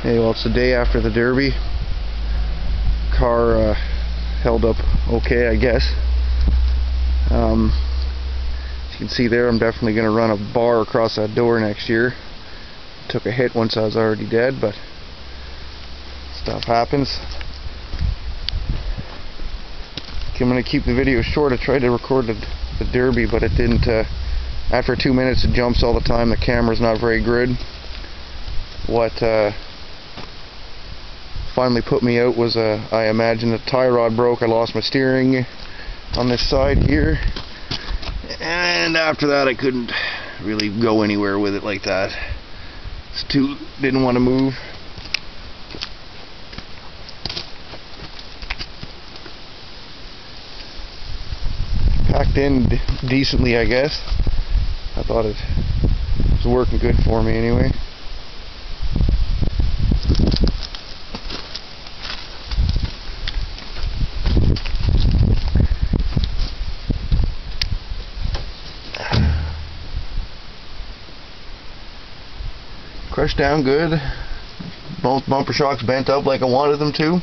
Hey, well, it's the day after the Derby. Car held up okay, I guess. As you can see there, I'm definitely going to run a bar across that door next year. Took a hit once I was already dead, but stuff happens. Okay, I'm going to keep the video short. I tried to record the Derby, but it didn't. After 2 minutes, it jumps all the time. The camera's not very good. What finally put me out was I imagine the tie rod broke. I lost my steering on this side here, and after that I couldn't really go anywhere with it like that. Didn't want to move. Packed in decently, I guess. I thought it was working good for me anyway. Crushed down good. Both bumper shocks bent up like I wanted them to.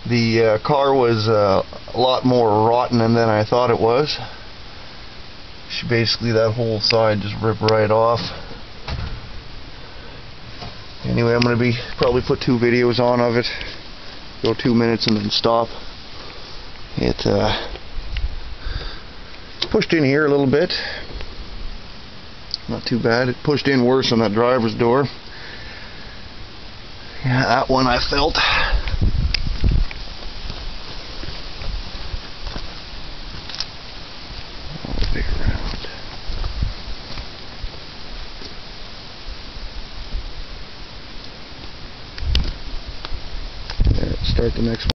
The car was a lot more rotten than I thought it was. Basically that whole side just ripped right off. Anyway, I'm going to probably put 2 videos on of it. Go 2 minutes and then stop. It pushed in here a little bit. Not too bad. It pushed in worse on that driver's door. Yeah, that one I felt. Oh, big round. There, start the next one.